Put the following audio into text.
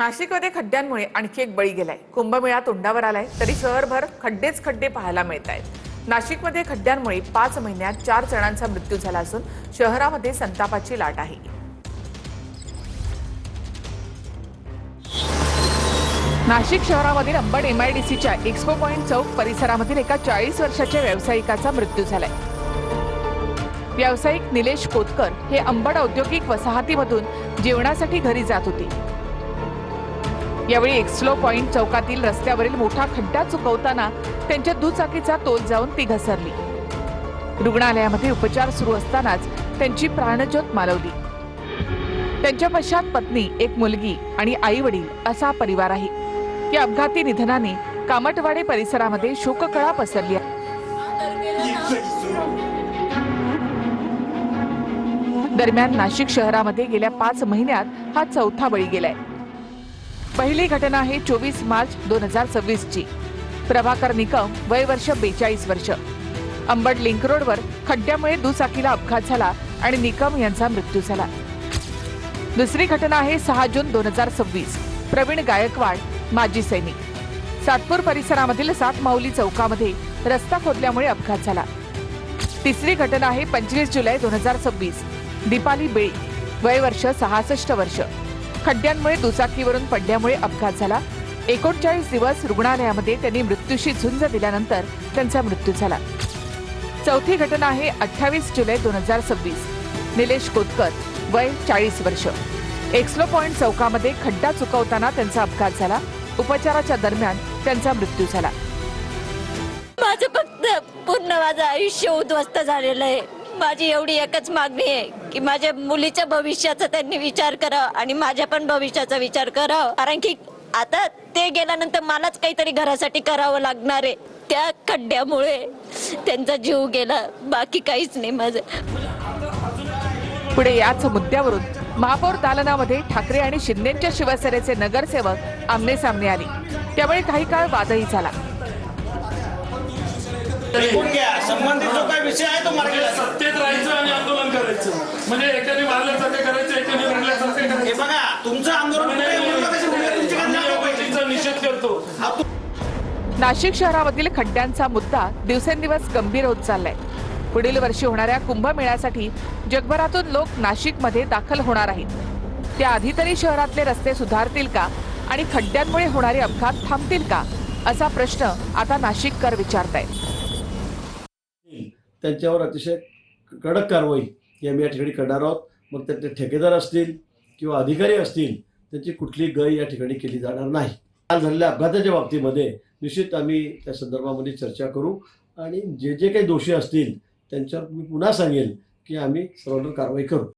नाशिकमध्ये खड्ड्यांमुळे आणखी एक बळी गेलाय। कुंभमेळा तोंडावर आलाय तरी शहरभर खड्डेच खड्डे पाहायला मिळत आहेत। नाशिकमध्ये खड्ड्यांमुळे 5 महिन्यात 4 जणांचा मृत्यू झाला असून शहरामध्ये संतापाची लाट आहे। नाशिक शहरामधील अंबड MIDCच्या एक्स्पो पॉइंट चौक परिसरामधील एका 40 वर्षाच्या व्यावसायिकाचा मृत्यू झालाय। व्यावसायिक निलेश कोतकर हे अंबड औद्योगिक वसाहतीमधून जेवणासाठी घरी जात होते। यावेळी एक्स्पो पॉइंट चौकातील रस्त्यावरील मोठा खड्डा चुकवताना त्यांच्या दुचाकीचा तोल जाऊन ती घसरली। रुग्णालयामध्ये उपचार सुरू असतानाच त्यांची प्राणज्योत मालवली। त्यांच्या पश्चात पत्नी, एक मुलगी आणि आई-वडील असा परिवार आहे। या अपघाती निधनाने कामटवाडे परिसरामध्ये शोककळा पसरली आहे। दरम्यान नाशिक शहरामध्ये गेल्या 5 महिन्यात हा चौथा बळी गेलाय। पहिली घटना आहे 24 मार्च 2026 ची। प्रभाकर निकम, वय वर्ष 42 वर्ष, अंबड लिंक रोडवर खड्ड्यामुळे दुचाकीला अपघात झाला आणि निकम यांचा मृत्यू झाला। दुसरी घटना आहे 6 जून 2026, प्रवीण गायकवाड, माजी सैनिक, सातपूर परिसरामधील 7 माऊली चौकामध्ये रस्ता खोदल्यामुळे अपघात झाला। तिसरी घटना आहे 25 जुलै 2026, दीपाली बेळी, वय वर्ष 66 वर्ष, खड्ड्यांमुळे दुचाकीवरून पडल्यामुळे अपघात झाला। 39 दिवस रुग्णालयामध्ये त्यांनी मृत्यूशी झुंज दिल्यानंतर त्यांचा मृत्यू झाला। चौथी घटना आहे 28 जुलै 2026, निलेश कोतकर, वय 40 वर्ष, एक्स्पो पॉइंट चौकामध्ये खड्डा चुकवताना त्यांचा अपघात झाला। उपचाराच्या दरम्यान त्यांचा मृत्यू झाला। माझं फक्त पूर्ण माझं आयुष्य उद्ध्वस्त झालेलं आहे। माझी एवढी एकच मागणी आहे की माझ्या मुलीच्या भविष्याचा त्यांनी विचार करावा आणि माझ्या पण भविष्याचा विचार करावा, कारण की आता ते गेल्यानंतर मलाच काहीतरी घरासाठी करावं लागणार आहे। त्या खड्ड्यामुळे त्यांचा जीव गेला, बाकी काहीच नाही माझं। पुढे याच मुद्द्यावरून महापौर दालनामध्ये ठाकरे आणि शिंदेच्या शिवसेनेचे नगरसेवक आमने सामने आले। त्यामुळे काही काळ वादही झाला। संबंधित जो काही विषय आहे तो मार्गाला सत्तेत राहायचं आणि आंदोलन करायचं, म्हणजे एकाने मारल्यासारखे करायचं, एकाने रंगल्यासारखे करायचं। हे बघा, तुमचं आंदोलन निषेध करतो। नाशिक शहरामधील खड्ड्यांचा मुद्दा दिवसेंदिवस गंभीर होत चाललाय। पुढील वर्षी होणाऱ्या कुंभमेळ्यासाठी जगभरातून लोक नाशिकमध्ये दाखल होणार आहेत। त्याआधी तरी शहरातले रस्ते सुधारतील का आणि खड्ड्यांमुळे होणारे अपघात थांबतील का, असा प्रश्न आता नाशिककर विचारतायत। त्यांच्यावर अतिशय कडक कारवाई आम्ही या ठिकाणी करणार आहोत। मग ते ठेकेदार असतील किंवा अधिकारी असतील, त्यांची कुठली गय या ठिकाणी केली जाणार नाही। काल झालेल्या अपघाताच्या बाबतीमध्ये निश्चित आम्ही त्या संदर्भामध्ये चर्चा करू आणि जे जे काही दोषी असतील त्यांच्यावर मी पुन्हा सांगेल की आम्ही सर्वांवर कारवाई करू।